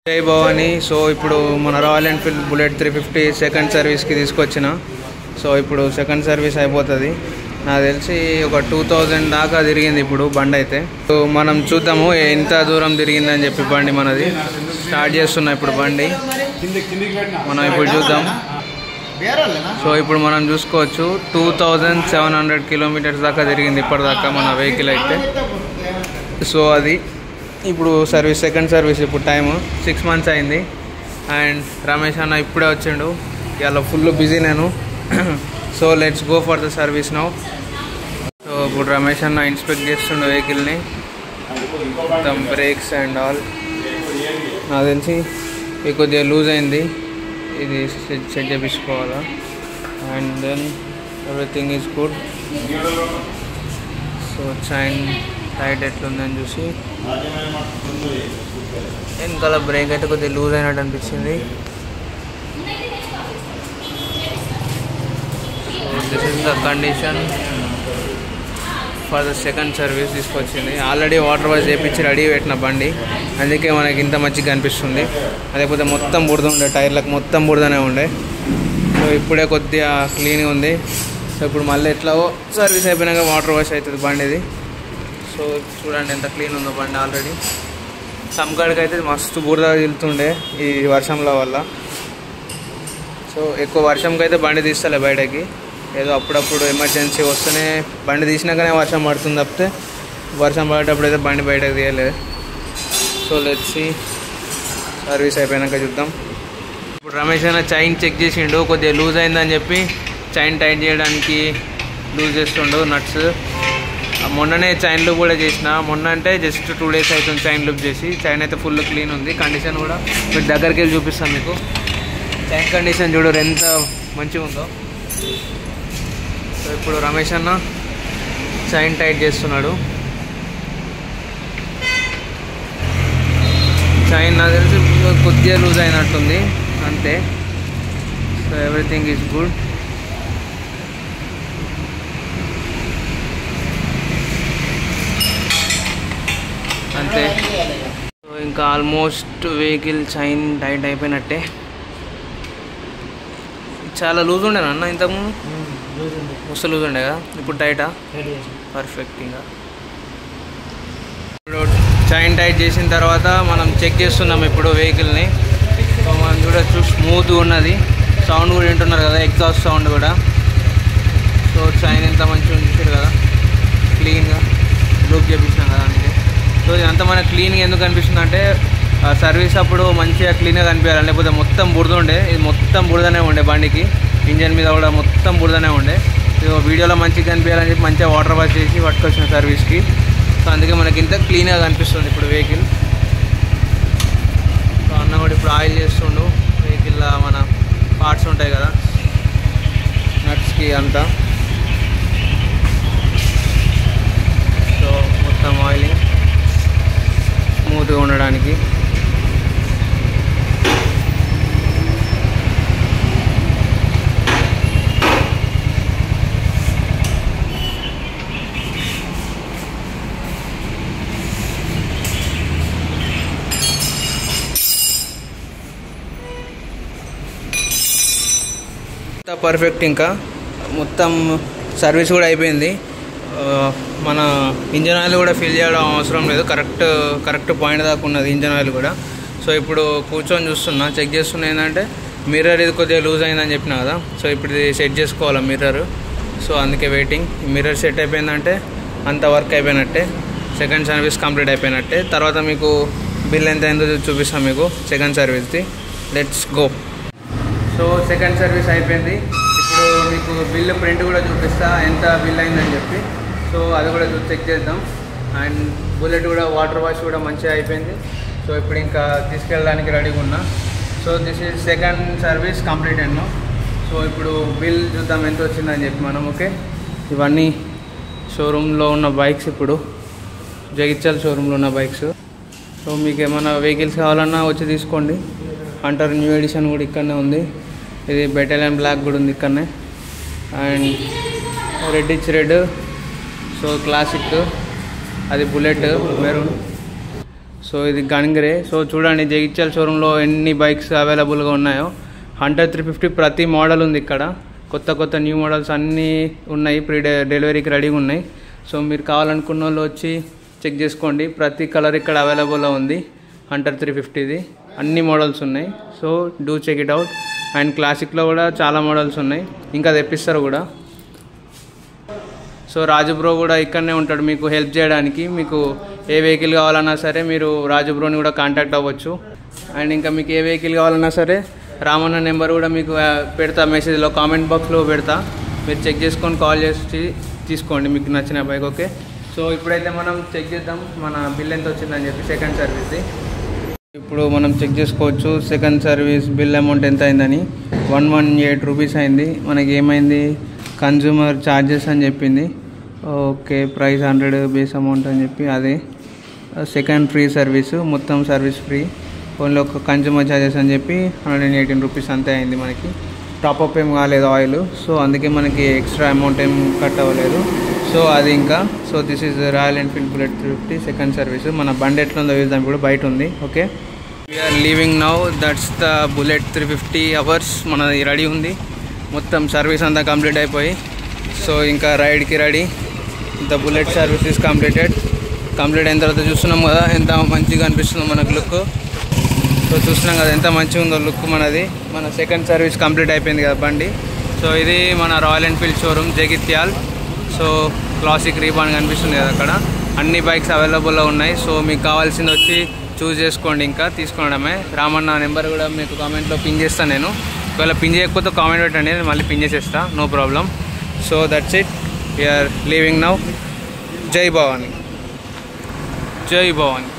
జై భవాని. సో ఇప్పుడు మన రాయల్ ఎన్ఫీల్డ్ బుల్లెట్ 350 సెకండ్ సర్వీస్కి తీసుకొచ్చిన. సో ఇప్పుడు సెకండ్ సర్వీస్ అయిపోతుంది. నాకు తెలిసి ఒక 2000 దాకా తిరిగింది ఇప్పుడు బండి అయితే. సో మనం చూద్దాము ఎంత దూరం తిరిగిందని చెప్పి. బండి మనది స్టార్ట్ చేస్తున్నా ఇప్పుడు బండి. మనం ఇప్పుడు చూద్దాం. సో ఇప్పుడు మనం చూసుకోవచ్చు 2700 కిలోమీటర్స్ దాకా తిరిగింది ఇప్పటిదాకా మన వెహికల్ అయితే. సో అది ఇప్పుడు సర్వీస్ సెకండ్ సర్వీస్ ఇప్పుడు టైము 6 months అయింది. అండ్ రమేష్ అన్న ఇప్పుడే వచ్చిండు. ఇలా ఫుల్ బిజీ నేను. So let's go for the service now. So ఇప్పుడు రమేష్ అన్న ఇన్స్పెక్ట్ చేస్తుండు వెహికల్ని, మొత్తం బ్రేక్స్ అండ్ ఆల్. నాకు తెలిసి ఇది కొద్దిగా లూజ్ అయింది, ఇది సెట్ చేయించుకోవాలా. And then everything is good. So chain tight ఎట్లుందని చూసి వెనకాల బ్రేక్ అయితే కొద్దిగా లూజ్ అయినట్టు అనిపించింది. So this is the condition for the second service తీసుకొచ్చింది. ఆల్రెడీ వాటర్ వాష్ చేయించి రెడీ పెట్టిన బండి, అందుకే మనకి ఇంత మంచిగా కనిపిస్తుంది. లేకపోతే మొత్తం బురద ఉండే, టైర్లకు మొత్తం బురదనే ఉండే. సో ఇప్పుడే కొద్దిగా క్లీన్గా ఉంది. సో ఇప్పుడు మళ్ళీ ఎట్లాగో సర్వీస్ అయిపోయినాక వాటర్ వాష్ అవుతుంది బండిది. సో చూడండి ఎంత క్లీన్ ఉందో బండి. ఆల్రెడీ సంకాడికి అయితే మస్తు బురద వెళ్తుండే ఈ వర్షంలో వల్ల. సో ఎక్కువ వర్షంకి అయితే బండి తీస్తలే బయటకి, ఏదో అప్పుడప్పుడు ఎమర్జెన్సీ వస్తేనే బండి తీసినాకనే వర్షం పడుతుంది తప్పితే వర్షం పడేటప్పుడు అయితే బండి బయటకు తీయలేదు. సో లెట్స్ సీ సర్వీస్ అయిపోయినాక చూద్దాం. ఇప్పుడు రమేష్ అన్న చైన్ చెక్ చేసిండు, కొద్దిగా లూజ్ అయిందని చెప్పి చైన్ టైట్ చేయడానికి లూజ్ చేస్తుండు నట్స్. మొన్ననే చైన్ లూప్ కూడా చేసిన. మొన్న అంటే జస్ట్ 2 days అవుతుంది చైన్ లూప్ చేసి. చైన్ అయితే ఫుల్ క్లీన్ ఉంది, కండిషన్ కూడా మీరు దగ్గరికి వెళ్ళి చూపిస్తాను మీకు. చైన్ కండిషన్ చూడరు ఎంత మంచిగా ఉందో. సో ఇప్పుడు రమేష్ అన్న చైన్ టైట్ చేస్తున్నాడు. చైన్ నాకు తెలిసి కొద్దిగా లూజ్ అయినట్టుంది అంతే. So everything is good. అంతే. సో ఇంకా ఆల్మోస్ట్ వెహికల్ చైన్ టైట్ అయిపోయినట్టే. చాలా లూజ్ ఉండేనా అన్న ఇంతకుముందు? మస్తు లూజ్ ఉండే కదా, ఇప్పుడు టైటా? పర్ఫెక్ట్. ఇంకా ఇప్పుడు చైన్ టైట్ చేసిన తర్వాత మనం చెక్ చేస్తున్నాం ఇప్పుడు వెహికల్ని. సో మనం చూడొచ్చు స్మూత్గా ఉన్నది. సౌండ్ కూడా వింటున్నారు కదా, ఎగ్జాస్ట్ సౌండ్ కూడా. సో చైన్ ఎంత మంచిగా చూసారు కదా, క్లీన్గా లూప్ చేపించినాం కదా అందుకే. సో ఇదంతా మనకు క్లీన్గా ఎందుకు కనిపిస్తుంది అంటే సర్వీస్ అప్పుడు మంచిగా క్లీన్గా కనిపించాలి, లేకపోతే మొత్తం బురద ఉండే. ఇది మొత్తం బురదనే ఉండే బండికి, ఇంజన్ మీద కూడా మొత్తం బురదనే ఉండే. సో వీడియోలో మంచిగా కనిపించాలని చెప్పి మంచిగా వాటర్ వాష్ చేసి పట్టుకొచ్చిన సర్వీస్కి. సో అందుకే మనకి ఇంత క్లీన్గా కనిపిస్తుంది ఇప్పుడు వెహికల్. సో అన్న కూడా ఇప్పుడు ఆయిల్ చేస్తుండు వెహికల్లో. మన పార్ట్స్ ఉంటాయి కదా నట్స్కి అంతా. సో మొత్తం ఆయిలింగ్ స్మూత్గా ఉండడానికి. పర్ఫెక్ట్. ఇంకా మొత్తం సర్వీస్ కూడా అయిపోయింది. మన ఇంజన్ ఆయిల్ కూడా ఫిల్ చేయడం అవసరం లేదు, కరెక్ట్ పాయింట్ దాకా ఉన్నది ఇంజన్ ఆయిల్ కూడా. సో ఇప్పుడు కూర్చొని చూస్తున్నా, చెక్ చేస్తున్నా. ఏంటంటే మిర్రర్ ఇది కొద్దిగా లూజ్ అయిందని చెప్పిన కదా. సో ఇప్పుడు ఇది సెట్ చేసుకోవాలి మిర్రర్. సో అందుకే వెయిటింగ్. మిర్రర్ సెట్ అయిపోయిందంటే అంత వర్క్ అయిపోయినట్టే, సెకండ్ సర్వీస్ కంప్లీట్ అయిపోయినట్టే. తర్వాత మీకు బిల్ ఎంత అయిందో చూపిస్తాం మీకు సెకండ్ సర్వీస్ది. Let's go. So second service అయిపోయింది. ఇప్పుడు మీకు బిల్ ప్రింట్ కూడా చూపిస్తా ఎంత బిల్ అయిందని చెప్పి. సో అది కూడా చెక్ చేద్దాం. అండ్ బుల్లెట్ కూడా వాటర్ వాష్ కూడా మంచిగా అయిపోయింది. సో ఇప్పుడు ఇంకా తీసుకెళ్ళడానికి రెడీగా ఉన్నా. So this is second service complete అయ్యాను. సో ఇప్పుడు బిల్ చూద్దాం ఎంత వచ్చిందని చెప్పి మనం. ఓకే, ఇవన్నీ షోరూంలో ఉన్న బైక్స్, ఇప్పుడు జగిత్యాల షోరూంలో ఉన్న బైక్స్. సో మీకు ఏమైనా వెహికల్స్ కావాలన్నా వచ్చి తీసుకోండి. హంటర్ న్యూ ఎడిషన్ కూడా ఇక్కడనే ఉంది. ఇది బెటాలియన్ బ్లాక్ కూడా ఉంది ఇక్కడనే. అండ్ రెడ్డిచ్ రెడ్, సో క్లాసిక్, అది బుల్లెట్ మెరూన్. సో ఇది గంగ్రే. సో చూడండి జగిత్యాల షోరూంలో ఎన్ని బైక్స్ అవైలబుల్గా ఉన్నాయో. హంటర్ 350 ప్రతి మోడల్ ఉంది ఇక్కడ. కొత్త న్యూ మోడల్స్ అన్నీ ఉన్నాయి, డెలివరీకి రెడీగా ఉన్నాయి. సో మీరు కావాలనుకున్న వాళ్ళు వచ్చి చెక్ చేసుకోండి. ప్రతి కలర్ ఇక్కడ అవైలబుల్లో ఉంది. హంటర్ 350ది అన్ని మోడల్స్ ఉన్నాయి. So do check it out. And క్లాసిక్లో కూడా చాలా మోడల్స్ ఉన్నాయి, ఇంకా తెప్పిస్తారు కూడా. సో రాజు బ్రో కూడా ఇక్కడనే ఉంటాడు మీకు హెల్ప్ చేయడానికి. మీకు ఏ వెహికల్ కావాలన్నా సరే మీరు రాజు బ్రోని కూడా కాంటాక్ట్ అవ్వచ్చు. అండ్ ఇంకా మీకు ఏ వెహికల్ కావాలన్నా సరే రామన్న నెంబర్ కూడా మీకు పెడతా, మెసేజ్లో కామెంట్ బాక్స్లో పెడతా. మీరు చెక్ చేసుకొని కాల్ చేసి తీసుకోండి మీకు నచ్చిన బైక్. ఓకే, సో ఇప్పుడైతే మనం చెక్ చేద్దాం మన బిల్ ఎంత వచ్చిందని చెప్పి సెకండ్ సర్వీస్ది. ఇప్పుడు మనం చెక్ చేసుకోవచ్చు సెకండ్ సర్వీస్ బిల్ అమౌంట్ ఎంత అయిందని. 118 రూపీస్ అయింది. మనకి ఏమైంది, కన్జ్యూమర్ ఛార్జెస్ అని చెప్పింది. ఓకే, ప్రైస్ 100 బేస్ అమౌంట్ అని చెప్పి అదే. సెకండ్ ఫ్రీ సర్వీసు, మొత్తం సర్వీస్ ఫ్రీ, ఓన్లీ ఒక కన్జ్యూమర్ ఛార్జెస్ అని చెప్పి 118 రూపీస్ అంతే అయింది. మనకి టాప్అప్ ఏం కాలేదు ఆయిల్, సో అందుకే మనకి ఎక్స్ట్రా అమౌంట్ ఏం కట్ అవ్వలేదు. సో అది ఇంకా. So this is Royal Enfield Bullet 350 second service. మన బండి ఎట్లా ఉందో చూద్దాం, ఇప్పుడు బయట ఉంది. Okay, we're leaving now. That's the Bullet 350 ours మనది రెడీ ఉంది. మొత్తం సర్వీస్ అంతా కంప్లీట్ అయిపోయి, సో ఇంకా రైడ్కి ready. The Bullet service is complete అయిన తర్వాత చూస్తున్నాం కదా ఎంత మంచిగా అనిపిస్తుందో మనకు లుక్. సో చూస్తున్నాం కదా ఎంత మంచిగా ఉందో లుక్ మనది. మన సెకండ్ సర్వీస్ కంప్లీట్ అయిపోయింది కదా బండి. సో ఇది మన Royal Enfield showroom Jagtial. So Classic reborn కనిపిస్తుంది కదా అక్కడ. అన్ని బైక్స్ అవైలబుల్లో ఉన్నాయి. సో మీకు కావాల్సింది వచ్చి చూస్ చేసుకోండి, ఇంకా తీసుకోవడమే. రామన్న నెంబర్ కూడా మీకు కామెంట్లో పిన్ చేస్తాను నేను. ఒకవేళ పిన్ చేయకపోతే కామెంట్ పెట్టండి, నేను మళ్ళీ పిన్ చేసేస్తా, no problem. So that's it, we are leaving now. Jai Bhavani, జై భవానీ.